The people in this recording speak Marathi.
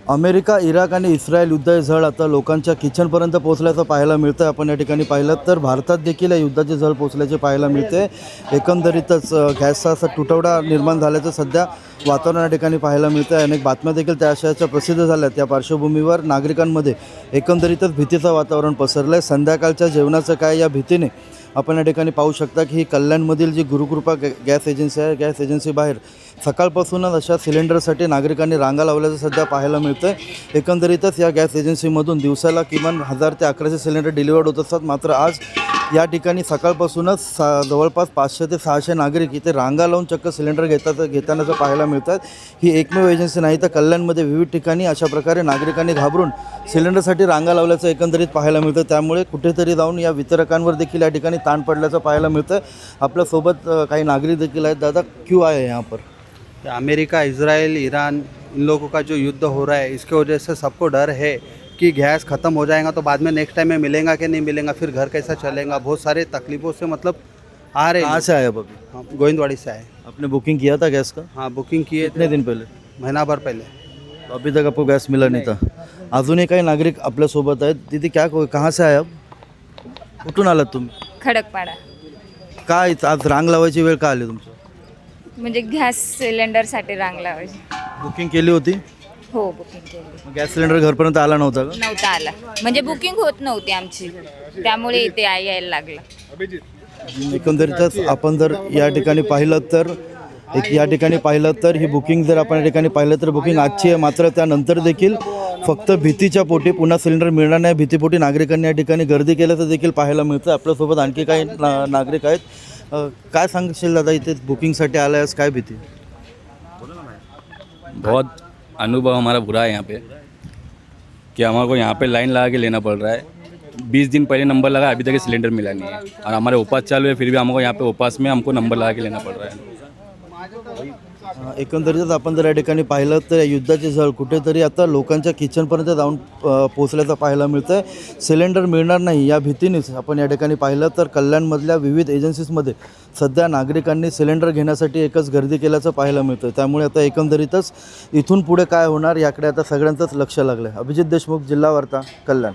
अमेरिका, इराक आणि इस्रायल युद्धाची झळ आता लोकांच्या किचनपर्यंत पोहोचल्याचं पाहायला मिळतं. आपण या ठिकाणी पाहिलं तर भारतात देखील या युद्धाची झळ पोहोचल्याचे पाहायला मिळते. एकंदरीतच गॅसचा असा तुटवडा निर्माण झाल्याचं सध्या वातावरण या ठिकाणी पाहायला मिळतं. अनेक बातम्या देखील त्या आशयाच्या प्रसिद्ध झाल्या. त्या पार्श्वभूमीवर नागरिकांमध्ये एकंदरीतच भीतीचं वातावरण पसरलं आहे. संध्याकाळच्या जेवणाचं काय या भीतीने आपण या ठिकाणी पाहू शकता की ही कल्याणमधील जी गुरुकृपा गॅस एजन्सी आहे, गॅस एजन्सी बाहेर सकाळपासूनच अशा सिलेंडरसाठी नागरिकांनी रांगा लावल्याचं सध्या पाहायला मिळतं आहे. एकंदरीतच या गॅस एजन्सीमधून दिवसाला किमान 1000 ते 1100 सिलेंडर डिलिवर्ड होत असतात. मात्र आज या ठिकाणी सकाळपासूनच जवळपास 500 ते 600 नागरिक इथे रांगा लावून चक्क सिलेंडर घेतानाचं पाहायला मिळतात. ही एकमेव एजन्सी नाही तर कल्याणमध्ये विविध ठिकाणी अशा प्रकारे नागरिकांनी घाबरून सिलेंडरसाठी रांगा लावल्याचं एकंदरीत पाहायला मिळतं. त्यामुळे कुठेतरी जाऊन या वितरकांवर देखील या ठिकाणी ताण पडल्याचं पाहायला मिळतं. आपल्यासोबत काही नागरिक देखील आहेत. दादा, क्यों आए हैं यहाँ पर? अमेरिका, इजराइल, ईरान, इन लोगों का जो युद्ध हो रहा है, इसके वजह से सबको डर है कि गैस ख़त्म हो जाएगा तो बाद में नेक्स्ट टाइम में मिलेगा कि नहीं मिलेगा, फिर घर कैसा चलेगा। बहुत सारे तकलीफ़ों से मतलब आ रहे हैं। कहाँ से आए अब अभी? हाँ, गोविंदवाड़ी से आए। आपने बुकिंग किया था गैस का? हाँ, बुकिंग किए कितने दिन पहले? महीना भर पहले। तो अभी तक आपको गैस मिला नहीं था. अजूनही काही नागरिक आपल्यासोबत आहेत. तिथे क्या कहाँ से आए अब? कुठून आलात तुम्ही? खडकपाडा. काय आज रांग लावायची वेळ का आली तुमची? म्हणजे गॅस सिलेंडरसाठी रांग लावायची. बुकिंग केली होती? हो, बुकिंग केली. गॅस सिलेंडर घरपर्यंत आला नव्हता का? नव्हता आला, म्हणजे बुकिंग होत नव्हती आमची, त्यामुळे इथे यायला लागला. एकंदरीतच आपण जर या ठिकाणी पाहिलं तर ही बुकिंग जर आपण या ठिकाणी पाहिलं तर बुकिंग आजची आहे. मात्र त्यानंतर देखील फक्त भीतीच्या पोटी पुन्हा सिलेंडर मिळणार नाही भीतीपोटी नागरिकांनी या ठिकाणी गर्दी केल्याचं देखील पाहायला मिळतं. आपल्यासोबत आणखी काही नागरिक आहेत. काय सांगशील दादा, इथे बुकिंगसाठी आल्यास काय भीती? बहुत अनुभव हमारा बुरा है यहाँ पे कि हमारे को यहाँ पे लाइन लगा के लेना पड़ रहा है. 20 दिन पहले नंबर लगा, अभी तक सिलेंडर मिला नहीं है. और हमारे उपास चालू है, फिर भी हमको यहाँ पे उपास में हमको नंबर लगा के लेना पड़ रहा है. एकंदरीतच आपण जर या ठिकाणी पाहिलं तर युद्धाची झळ कुठेतरी आता लोकांच्या किचनपर्यंत जाऊन पोहोचल्याचं पाहायला मिळतं आहे. सिलेंडर मिळणार नाही या भीतीनेच आपण या ठिकाणी पाहिलं तर कल्याणमधल्या विविध एजन्सीजमध्ये सध्या नागरिकांनी सिलेंडर घेण्यासाठी एकच गर्दी केल्याचं पाहायला मिळतं. त्यामुळे आता एकंदरीतच इथून पुढे काय होणार याकडे आता सगळ्यांचंच लक्ष लागलं आहे. अभिजित देशमुख, जिल्हा वार्ता, कल्याण.